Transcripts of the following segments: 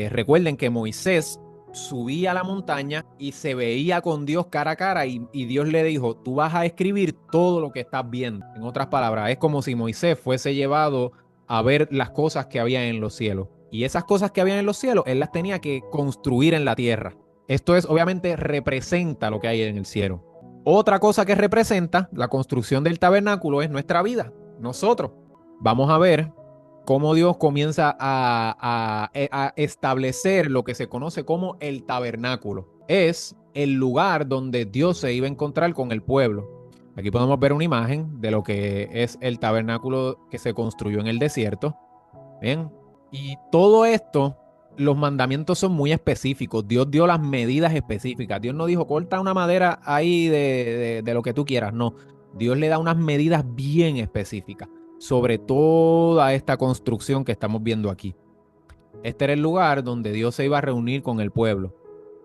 Recuerden que Moisés subía a la montaña y se veía con Dios cara a cara y Dios le dijo, tú vas a escribir todo lo que estás viendo. En otras palabras, es como si Moisés fuese llevado a ver las cosas que había en los cielos. Y esas cosas que habían en los cielos, él las tenía que construir en la tierra. Esto es, obviamente, representa lo que hay en el cielo. Otra cosa que representa la construcción del tabernáculo es nuestra vida, nosotros. Vamos a ver cómo Dios comienza a establecer lo que se conoce como el tabernáculo. Es el lugar donde Dios se iba a encontrar con el pueblo. Aquí podemos ver una imagen de lo que es el tabernáculo que se construyó en el desierto. Bien. Y todo esto, los mandamientos son muy específicos. Dios dio las medidas específicas. Dios no dijo, corta una madera ahí de lo que tú quieras. No. Dios le da unas medidas bien específicas sobre toda esta construcción que estamos viendo aquí. Este era el lugar donde Dios se iba a reunir con el pueblo.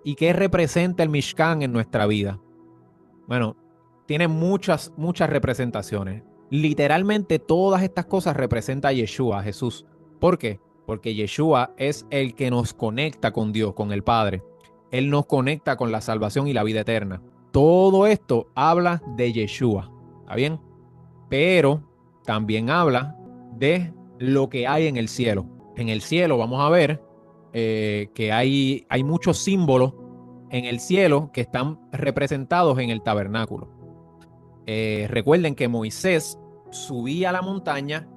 ¿Y qué representa el Mishkan en nuestra vida? Bueno, tiene muchas representaciones. Literalmente todas estas cosas representan a Yeshua, a Jesús. ¿Por qué? Porque Yeshua es el que nos conecta con Dios, con el Padre. Él nos conecta con la salvación y la vida eterna. Todo esto habla de Yeshua. ¿Está bien? Pero también habla de lo que hay en el cielo. En el cielo vamos a ver que hay muchos símbolos en el cielo que están representados en el tabernáculo. Recuerden que Moisés subía a la montaña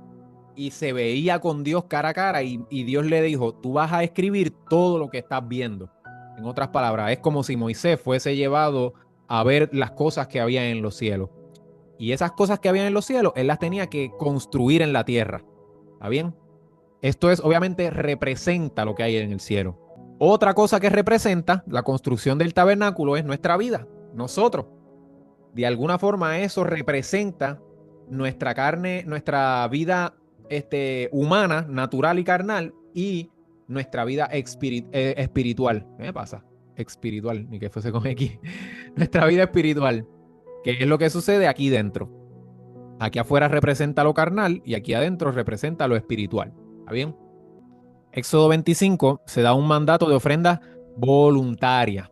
y se veía con Dios cara a cara y Dios le dijo, tú vas a escribir todo lo que estás viendo. En otras palabras, es como si Moisés fuese llevado a ver las cosas que había en los cielos. Y esas cosas que habían en los cielos, él las tenía que construir en la tierra. ¿Está bien? Esto es, obviamente, representa lo que hay en el cielo. Otra cosa que representa la construcción del tabernáculo es nuestra vida, nosotros. De alguna forma eso representa nuestra carne, nuestra vida humana, natural y carnal, y nuestra vida espiritual. ¿Qué me pasa? Espiritual, ni que fuese con X. Nuestra vida espiritual, que es lo que sucede aquí dentro. Aquí afuera representa lo carnal y aquí adentro representa lo espiritual. ¿Está bien? Éxodo 25 se da un mandato de ofrenda voluntaria.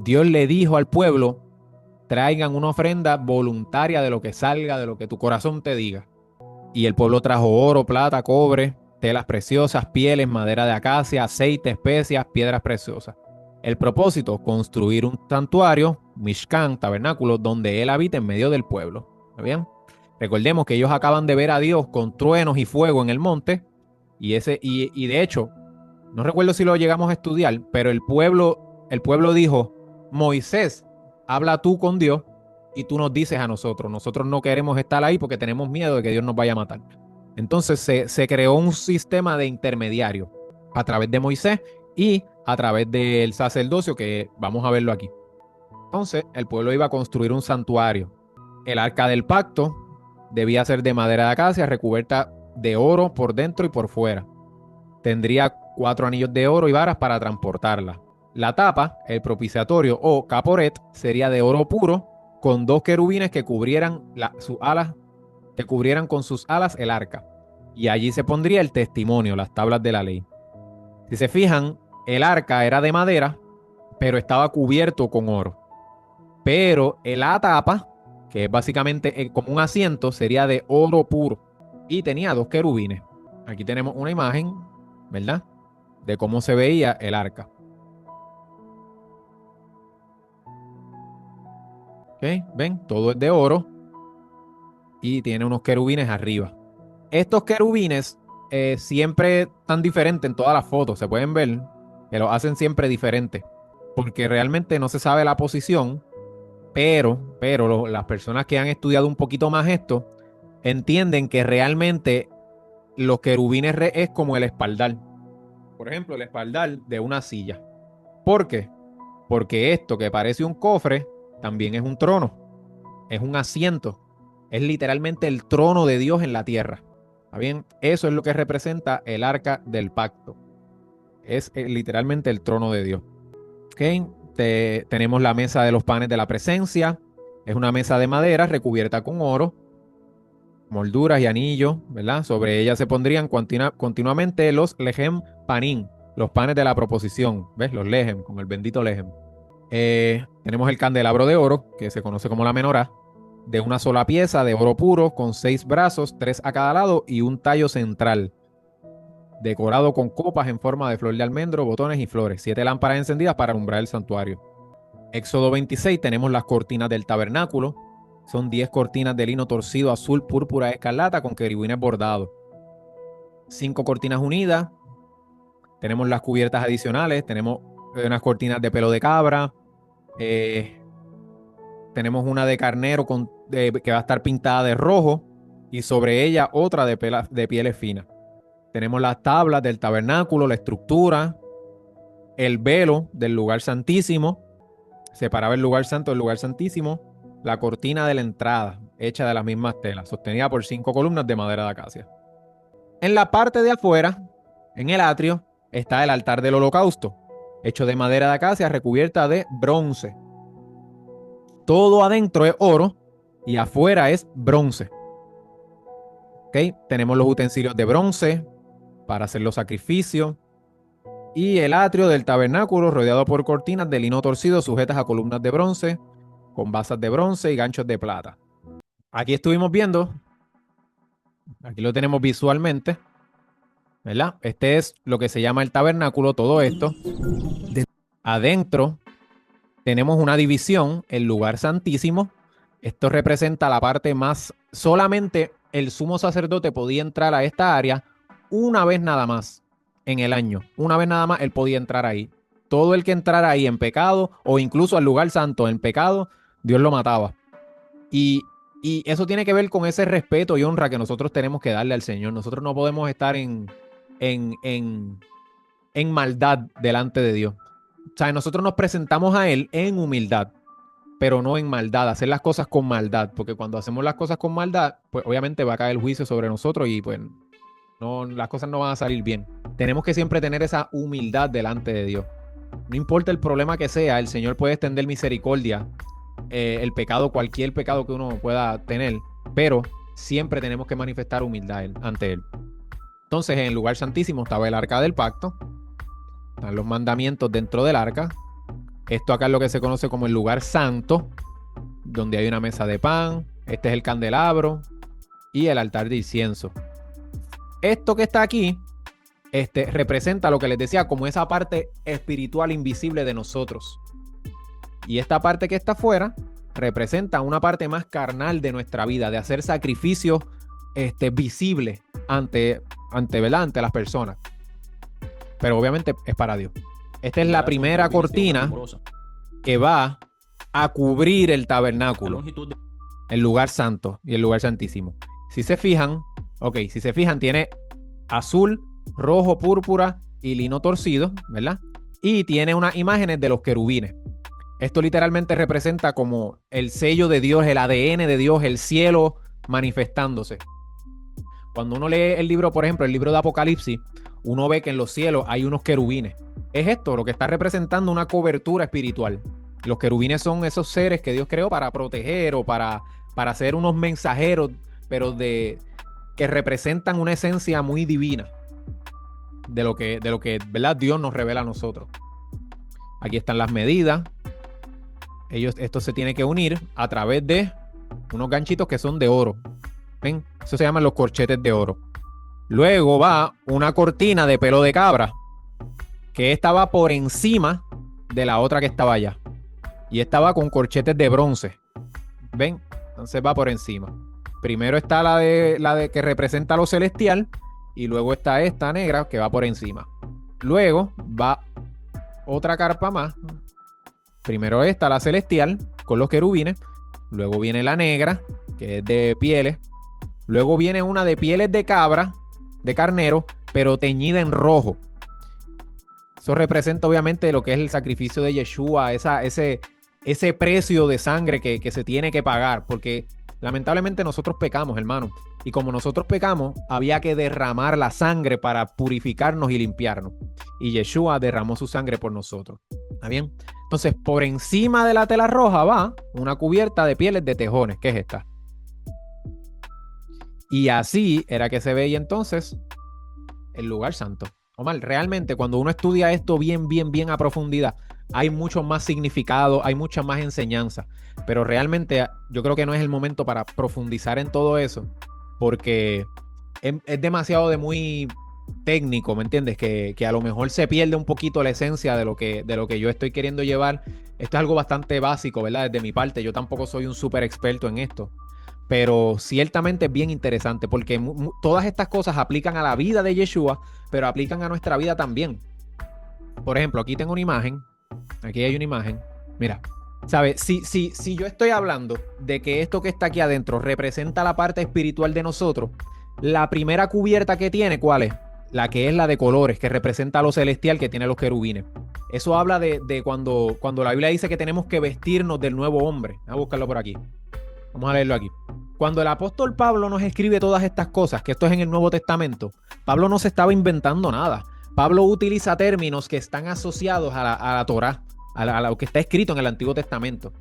Dios le dijo al pueblo, traigan una ofrenda voluntaria de lo que salga, de lo que tu corazón te diga. Y el pueblo trajo oro, plata, cobre, telas preciosas, pieles, madera de acacia, aceite, especias, piedras preciosas. El propósito, construir un santuario, Mishkan, tabernáculo, donde él habita en medio del pueblo. ¿Está bien? Recordemos que ellos acaban de ver a Dios con truenos y fuego en el monte. Y de hecho, no recuerdo si lo llegamos a estudiar, pero el pueblo dijo, Moisés, habla tú con Dios y tú nos dices a nosotros. Nosotros no queremos estar ahí porque tenemos miedo de que Dios nos vaya a matar. Entonces se creó un sistema de intermediario a través de Moisés y a través del sacerdocio, que vamos a verlo aquí. Entonces el pueblo iba a construir un santuario. El arca del pacto debía ser de madera de acacia recubierta de oro por dentro y por fuera. Tendría 4 anillos de oro y varas para transportarla. La tapa, el propiciatorio o caporet, sería de oro puro con 2 querubines que cubrieran sus alas, que cubrieran con sus alas el arca. Y allí se pondría el testimonio, las tablas de la ley. Si se fijan, el arca era de madera, pero estaba cubierto con oro. Pero la tapa, que es básicamente como un asiento, sería de oro puro. Y tenía 2 querubines. Aquí tenemos una imagen, ¿verdad? De cómo se veía el arca. ¿Ok? ¿Ven? Todo es de oro y tiene unos querubines arriba. Estos querubines siempre están diferentes en todas las fotos. Se pueden ver que los hacen siempre diferentes. Porque realmente no se sabe la posición, pero las personas que han estudiado un poquito más esto entienden que realmente los querubines es como el espaldar. Por ejemplo, el espaldar de una silla. ¿Por qué? Porque esto que parece un cofre también es un trono, es un asiento, es literalmente el trono de Dios en la tierra. ¿Está bien? Eso es lo que representa el arca del pacto. Es literalmente el trono de Dios. ¿Ok? Tenemos la mesa de los panes de la presencia. Es una mesa de madera recubierta con oro, molduras y anillos, ¿verdad? Sobre ella se pondrían continuamente los lejem panín, los panes de la proposición, ¿ves? Los lejem, con el bendito lejem. Tenemos el candelabro de oro, que se conoce como la menorá, de una sola pieza de oro puro, con 6 brazos, 3 a cada lado y un tallo central, decorado con copas en forma de flor de almendro, botones y flores, 7 lámparas encendidas para alumbrar el santuario. Éxodo 26, tenemos las cortinas del tabernáculo. Son 10 cortinas de lino torcido azul, púrpura, escarlata con querubines bordados. 5 cortinas unidas. Tenemos las cubiertas adicionales. Tenemos unas cortinas de pelo de cabra. Tenemos una de carnero que va a estar pintada de rojo. Y sobre ella otra de pieles finas. Tenemos las tablas del tabernáculo, la estructura, el velo del lugar santísimo. Separaba el lugar santo del lugar santísimo. La cortina de la entrada, hecha de las mismas telas, sostenida por 5 columnas de madera de acacia. En la parte de afuera, en el atrio, está el altar del holocausto, hecho de madera de acacia recubierta de bronce. Todo adentro es oro y afuera es bronce. ¿Okay? Tenemos los utensilios de bronce para hacer los sacrificios. Y el atrio del tabernáculo rodeado por cortinas de lino torcido sujetas a columnas de bronce, con basas de bronce y ganchos de plata. Aquí estuvimos viendo, aquí lo tenemos visualmente, ¿verdad? Este es lo que se llama el tabernáculo, todo esto. Adentro tenemos una división, el lugar santísimo. Esto representa la parte más, solamente el sumo sacerdote podía entrar a esta área una vez nada más en el año. Una vez nada más él podía entrar ahí. Todo el que entrara ahí en pecado o incluso al lugar santo en pecado, Dios lo mataba. Y eso tiene que ver con ese respeto y honra que nosotros tenemos que darle al Señor. Nosotros no podemos estar en maldad delante de Dios. O sea, nosotros nos presentamos a Él en humildad, pero no en maldad, hacer las cosas con maldad, porque cuando hacemos las cosas con maldad, pues obviamente va a caer el juicio sobre nosotros y pues no, las cosas no van a salir bien. Tenemos que siempre tener esa humildad delante de Dios. No importa el problema que sea, el Señor puede extender misericordia, el pecado, cualquier pecado que uno pueda tener, pero siempre tenemos que manifestar humildad ante Él. Entonces, en el lugar santísimo estaba el arca del pacto, están los mandamientos dentro del arca. Esto acá es lo que se conoce como el lugar santo, donde hay una mesa de pan, este es el candelabro y el altar de incienso. Esto que está aquí representa lo que les decía como esa parte espiritual invisible de nosotros. Y esta parte que está afuera representa una parte más carnal de nuestra vida, de hacer sacrificios visibles ante las personas. Pero obviamente es para Dios. Esta es la primera cortina que va a cubrir el tabernáculo, el lugar santo y el lugar santísimo. Si se fijan, tiene azul, rojo, púrpura y lino torcido, ¿verdad? Y tiene unas imágenes de los querubines. Esto literalmente representa como el sello de Dios, el ADN de Dios, el cielo manifestándose. Cuando uno lee el libro, por ejemplo, el libro de Apocalipsis, uno ve que en los cielos hay unos querubines. Es esto lo que está representando una cobertura espiritual. Los querubines son esos seres que Dios creó para proteger o para ser unos mensajeros, pero que representan una esencia muy divina de lo que ¿verdad? Dios nos revela a nosotros. Aquí están las medidas. Esto se tiene que unir a través de unos ganchitos que son de oro. ¿Ven? Eso se llaman los corchetes de oro. Luego va una cortina de pelo de cabra, que estaba por encima de la otra que estaba allá. Y estaba con corchetes de bronce. ¿Ven? Entonces va por encima. Primero está la de que representa lo celestial. Y luego está esta negra que va por encima. Luego va otra carpa más. Primero esta, la celestial, con los querubines. Luego viene la negra, que es de pieles. Luego viene una de pieles de cabra, de carnero, pero teñida en rojo. Eso representa obviamente lo que es el sacrificio de Yeshua, ese precio de sangre que se tiene que pagar, porque lamentablemente nosotros pecamos, hermano. Y como nosotros pecamos, había que derramar la sangre para purificarnos y limpiarnos. Y Yeshua derramó su sangre por nosotros. ¿Está bien? Entonces, por encima de la tela roja va una cubierta de pieles de tejones, que es esta. Y así era que se veía entonces el lugar santo. Omar, realmente cuando uno estudia esto bien a profundidad, hay mucho más significado, hay mucha más enseñanza, pero realmente yo creo que no es el momento para profundizar en todo eso, porque es demasiado de muy técnico, ¿me entiendes? Que a lo mejor se pierde un poquito la esencia de lo que yo estoy queriendo llevar. Esto es algo bastante básico, ¿verdad? Desde mi parte, yo tampoco soy un súper experto en esto, pero ciertamente es bien interesante porque todas estas cosas aplican a la vida de Yeshua, pero aplican a nuestra vida también. Por ejemplo, aquí tengo una imagen, aquí hay una imagen, mira, ¿sabes? Si yo estoy hablando de que esto que está aquí adentro representa la parte espiritual de nosotros, la primera cubierta que tiene, ¿cuál es? La que es la de colores, que representa lo celestial que tiene los querubines. Eso habla de cuando la Biblia dice que tenemos que vestirnos del nuevo hombre. Voy a buscarlo por aquí. Vamos a leerlo aquí. Cuando el apóstol Pablo nos escribe todas estas cosas, que esto es en el Nuevo Testamento, Pablo no se estaba inventando nada. Pablo utiliza términos que están asociados a la Torá, a lo que está escrito en el Antiguo Testamento.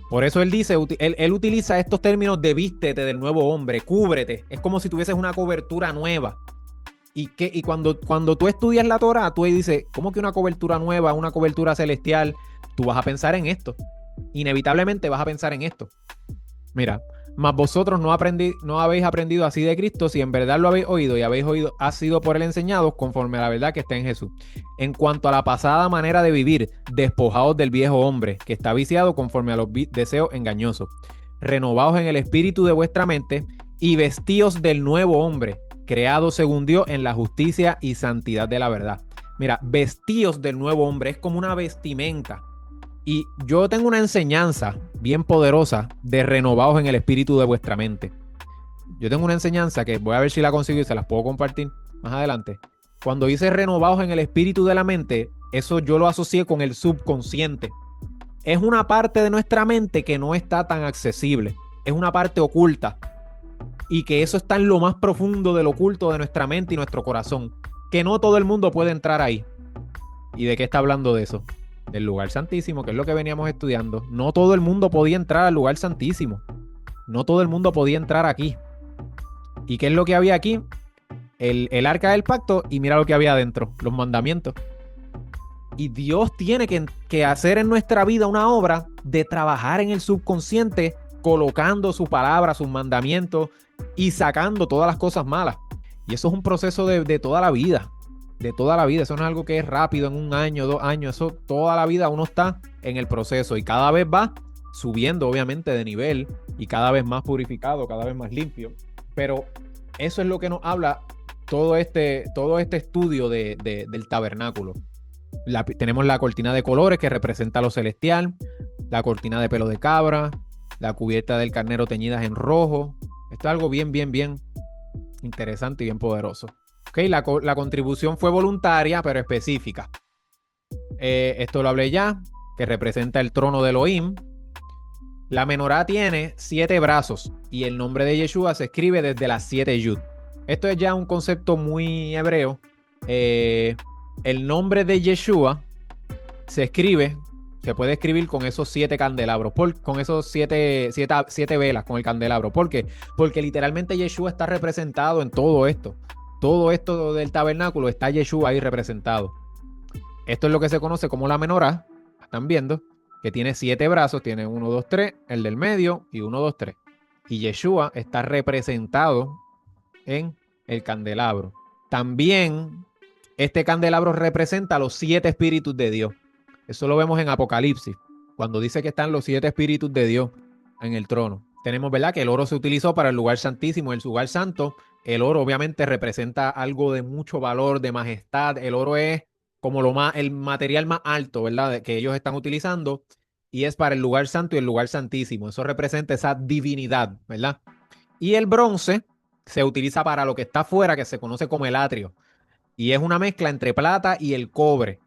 Por eso él dice, él utiliza estos términos de vístete del nuevo hombre, cúbrete. Es como si tuvieses una cobertura nueva. Y cuando tú estudias la Torá, tú dices, ¿cómo que una cobertura nueva, una cobertura celestial? Tú vas a pensar en esto. Inevitablemente vas a pensar en esto. Mira, mas vosotros no habéis aprendido así de Cristo, si en verdad lo habéis oído y habéis oído, ha sido por él enseñado conforme a la verdad que está en Jesús. En cuanto a la pasada manera de vivir, despojados del viejo hombre, que está viciado conforme a los deseos engañosos, renovados en el espíritu de vuestra mente y vestíos del nuevo hombre, creado según Dios en la justicia y santidad de la verdad. Mira, vestíos del nuevo hombre es como una vestimenta. Y yo tengo una enseñanza bien poderosa de renovados en el espíritu de vuestra mente. Yo tengo una enseñanza que voy a ver si la consigo y se las puedo compartir más adelante. Cuando dice renovados en el espíritu de la mente, eso yo lo asocié con el subconsciente. Es una parte de nuestra mente que no está tan accesible. Es una parte oculta. Y que eso está en lo más profundo del oculto de nuestra mente y nuestro corazón. Que no todo el mundo puede entrar ahí. ¿Y de qué está hablando de eso? Del lugar santísimo, que es lo que veníamos estudiando. No todo el mundo podía entrar al lugar santísimo. No todo el mundo podía entrar aquí. ¿Y qué es lo que había aquí? El arca del pacto, y mira lo que había adentro, los mandamientos. Y Dios tiene que hacer en nuestra vida una obra de trabajar en el subconsciente, colocando su palabra, sus mandamientos y sacando todas las cosas malas. Y eso es un proceso de toda la vida. De toda la vida, eso no es algo que es rápido en 1 año, 2 años, eso toda la vida uno está en el proceso y cada vez va subiendo obviamente de nivel y cada vez más purificado, cada vez más limpio, pero eso es lo que nos habla todo este estudio del tabernáculo. Tenemos la cortina de colores que representa lo celestial, la cortina de pelo de cabra, la cubierta del carnero teñidas en rojo. Esto es algo bien interesante y bien poderoso. Okay, la contribución fue voluntaria, pero específica. Esto lo hablé ya, que representa el trono de Elohim. La menorá tiene 7 brazos y el nombre de Yeshua se escribe desde las 7 yud. Esto es ya un concepto muy hebreo. El nombre de Yeshua se puede escribir con esos 7 candelabros, con esos 7 velas, con el candelabro. ¿Por qué? Porque literalmente Yeshua está representado en todo esto. Todo esto del tabernáculo está Yeshua ahí representado. Esto es lo que se conoce como la menorá. Están viendo que tiene 7 brazos. Tiene 1, 2, 3, el del medio y 1, 2, 3. Y Yeshua está representado en el candelabro. También este candelabro representa los 7 espíritus de Dios. Eso lo vemos en Apocalipsis, cuando dice que están los 7 espíritus de Dios en el trono. Tenemos, ¿verdad?, que el oro se utilizó para el lugar santísimo, el lugar santo. El oro obviamente representa algo de mucho valor, de majestad. El oro es como el material más alto, ¿verdad?, que ellos están utilizando, y es para el lugar santo y el lugar santísimo. Eso representa esa divinidad, ¿verdad? Y el bronce se utiliza para lo que está afuera, que se conoce como el atrio. Y es una mezcla entre plata y el cobre,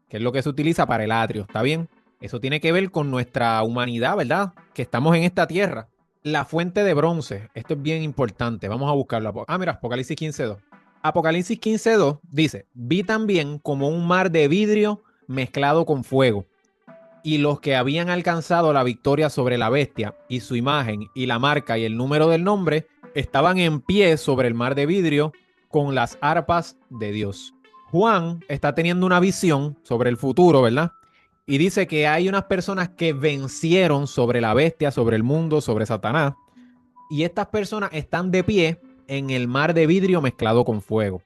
que es lo que se utiliza para el atrio. ¿Está bien? Eso tiene que ver con nuestra humanidad, ¿verdad?, que estamos en esta tierra. La fuente de bronce, esto es bien importante, vamos a buscarlo. Mira, Apocalipsis 15:2. Apocalipsis 15:2 dice: vi también como un mar de vidrio mezclado con fuego, y los que habían alcanzado la victoria sobre la bestia y su imagen y la marca y el número del nombre estaban en pie sobre el mar de vidrio con las arpas de Dios. Juan está teniendo una visión sobre el futuro, ¿verdad? Y dice que hay unas personas que vencieron sobre la bestia, sobre el mundo, sobre Satanás. Y estas personas están de pie en el mar de vidrio mezclado con fuego.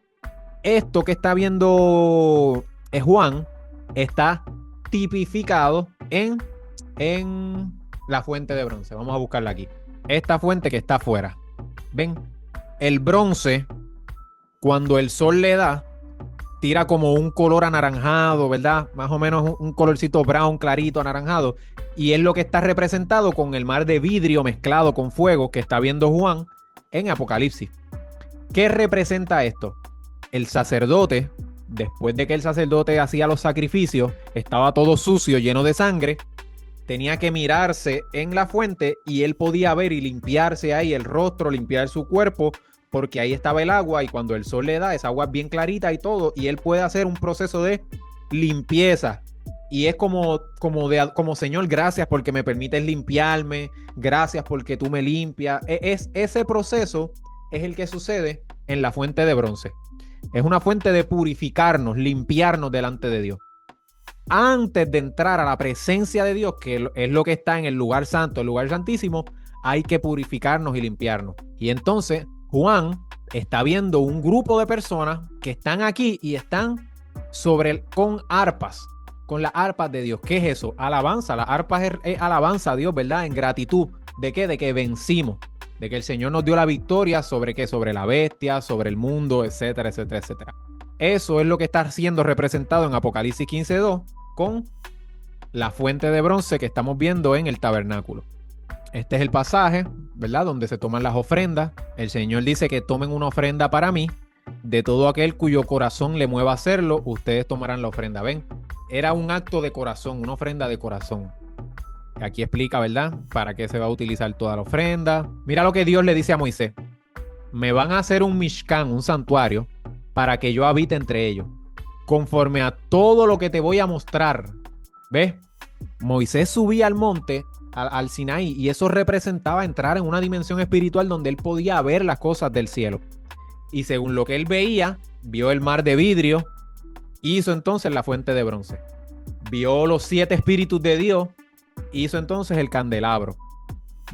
Esto que está viendo Juan está tipificado en la fuente de bronce. Vamos a buscarla aquí. Esta fuente que está afuera. ¿Ven? El bronce, cuando el sol le da, tira como un color anaranjado, ¿verdad? Más o menos un colorcito brown, clarito, anaranjado. Y es lo que está representado con el mar de vidrio mezclado con fuego que está viendo Juan en Apocalipsis. ¿Qué representa esto? El sacerdote, después de que el sacerdote hacía los sacrificios, estaba todo sucio, lleno de sangre, tenía que mirarse en la fuente y él podía ver y limpiarse ahí el rostro, limpiar su cuerpo, porque ahí estaba el agua y cuando el sol le da, esa agua es bien clarita y todo, y él puede hacer un proceso de limpieza. Y es como Señor, gracias porque me permites limpiarme, gracias porque tú me limpias. Ese proceso es el que sucede en la fuente de bronce. Es una fuente de purificarnos, limpiarnos delante de Dios. Antes de entrar a la presencia de Dios, que es lo que está en el lugar santo, el lugar santísimo, hay que purificarnos y limpiarnos. Y entonces Juan está viendo un grupo de personas que están aquí y están con arpas, con las arpas de Dios. ¿Qué es eso? Alabanza. Las arpas es alabanza a Dios, ¿verdad? En gratitud. ¿De qué? De que vencimos. De que el Señor nos dio la victoria sobre qué, sobre la bestia, sobre el mundo, etcétera, etcétera, etcétera. Eso es lo que está siendo representado en Apocalipsis 15:2 con la fuente de bronce que estamos viendo en el tabernáculo. Este es el pasaje, ¿verdad? Donde se toman las ofrendas. El Señor dice que tomen una ofrenda para mí. De todo aquel cuyo corazón le mueva a hacerlo, ustedes tomarán la ofrenda. ¿Ven? Era un acto de corazón, una ofrenda de corazón. Aquí explica, ¿verdad? Para qué se va a utilizar toda la ofrenda. Mira lo que Dios le dice a Moisés. Me van a hacer un mishkan, un santuario, para que yo habite entre ellos, conforme a todo lo que te voy a mostrar. ¿Ves? Moisés subía al monte, al Sinaí, y eso representaba entrar en una dimensión espiritual donde él podía ver las cosas del cielo. Y según lo que él veía, vio el mar de vidrio, hizo entonces la fuente de bronce. Vio los 7 espíritus de Dios, hizo entonces el candelabro.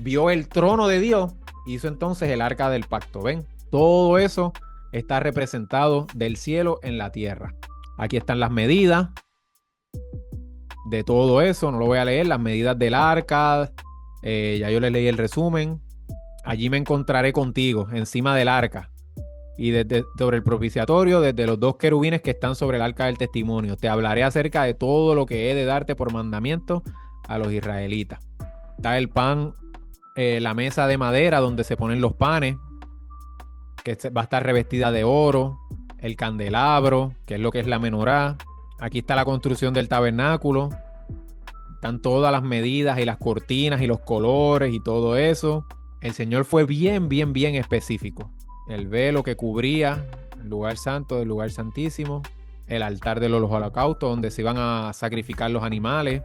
Vio el trono de Dios, hizo entonces el arca del pacto. ¿Ven? Todo eso está representado del cielo en la tierra. Aquí están las medidas de todo eso, no lo voy a leer, las medidas del arca, ya yo les leí el resumen. Allí me encontraré contigo, encima del arca, y sobre el propiciatorio, desde los 2 querubines que están sobre el arca del testimonio. Te hablaré acerca de todo lo que he de darte por mandamiento a los israelitas. Está el pan, la mesa de madera donde se ponen los panes, que va a estar revestida de oro, el candelabro, que es lo que es la menorá. Aquí está la construcción del tabernáculo. Están todas las medidas y las cortinas y los colores y todo eso. El Señor fue bien específico. El velo que cubría el lugar santo del lugar santísimo, el altar de los holocaustos donde se iban a sacrificar los animales.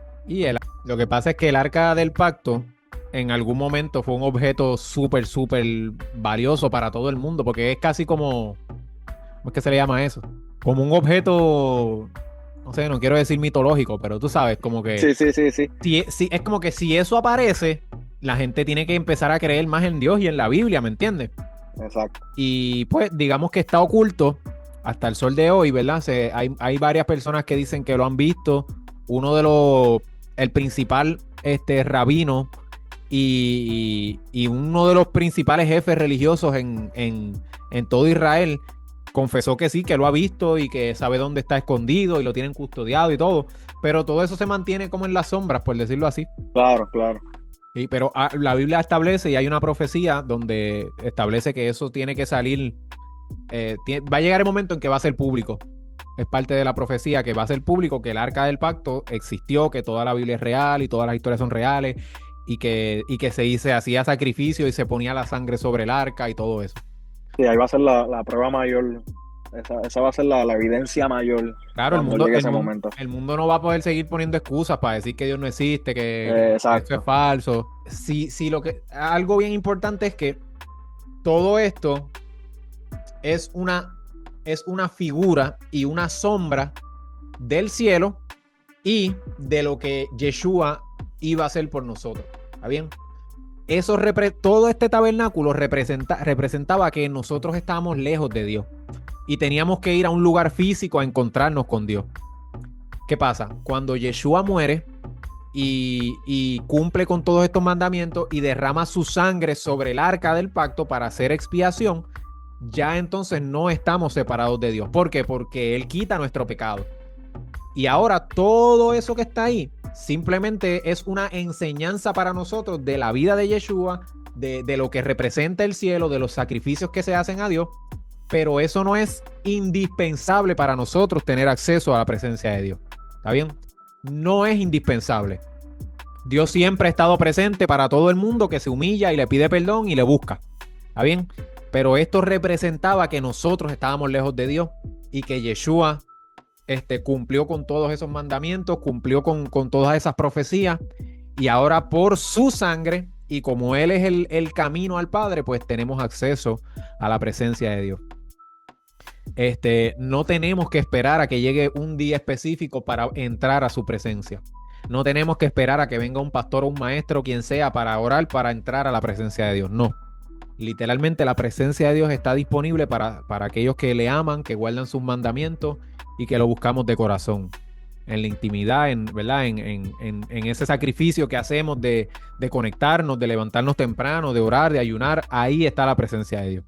Lo que pasa es que el arca del pacto en algún momento fue un objeto súper valioso para todo el mundo, porque es casi como, ¿cómo es que se le llama eso? Como un objeto, no sé, no quiero decir mitológico, pero tú sabes, como que... Sí. Es como que si eso aparece, la gente tiene que empezar a creer más en Dios y en la Biblia, ¿me entiendes? Exacto. Y pues digamos que está oculto hasta el sol de hoy, ¿verdad? Hay varias personas que dicen que lo han visto. El principal rabino y uno de los principales jefes religiosos en todo Israel confesó que sí, que lo ha visto y que sabe dónde está escondido y lo tienen custodiado y todo, pero todo eso se mantiene como en las sombras, por decirlo así. Claro. Pero la Biblia establece, y hay una profecía donde establece que eso tiene que salir, va a llegar el momento en que va a ser público. Es parte de la profecía que va a ser público, que el arca del pacto existió, que toda la Biblia es real y todas las historias son reales, y que se hacía sacrificio y se ponía la sangre sobre el arca y todo eso. Sí, ahí va a ser la prueba mayor. Esa va a ser la evidencia mayor. Claro, el mundo no va a poder seguir poniendo excusas para decir que Dios no existe, que esto es falso. Algo bien importante es que todo esto es es una figura y una sombra del cielo y de lo que Yeshua iba a hacer por nosotros. ¿Está bien? Todo este tabernáculo representaba que nosotros estábamos lejos de Dios y teníamos que ir a un lugar físico a encontrarnos con Dios. ¿Qué pasa? Cuando Yeshua muere y cumple con todos estos mandamientos y derrama su sangre sobre el arca del pacto para hacer expiación, ya entonces no estamos separados de Dios. ¿Por qué? Porque Él quita nuestro pecado. Y ahora todo eso que está ahí simplemente es una enseñanza para nosotros de la vida de Yeshua, de lo que representa el cielo, de los sacrificios que se hacen a Dios, pero eso no es indispensable para nosotros tener acceso a la presencia de Dios. ¿Está bien? No es indispensable. Dios siempre ha estado presente para todo el mundo que se humilla y le pide perdón y le busca. ¿Está bien? Pero esto representaba que nosotros estábamos lejos de Dios y que Yeshua cumplió con todos esos mandamientos, cumplió con todas esas profecías, y ahora por su sangre y como Él es el camino al Padre, pues tenemos acceso a la presencia de Dios. No tenemos que esperar a que llegue un día específico para entrar a su presencia. No tenemos que esperar a que venga un pastor o un maestro, quien sea, para orar, para entrar a la presencia de Dios. No. Literalmente la presencia de Dios está disponible para aquellos que le aman, que guardan sus mandamientos y que lo buscamos de corazón, en la intimidad, ¿verdad? En ese sacrificio que hacemos de conectarnos, de levantarnos temprano, de orar, de ayunar. Ahí está la presencia de Dios.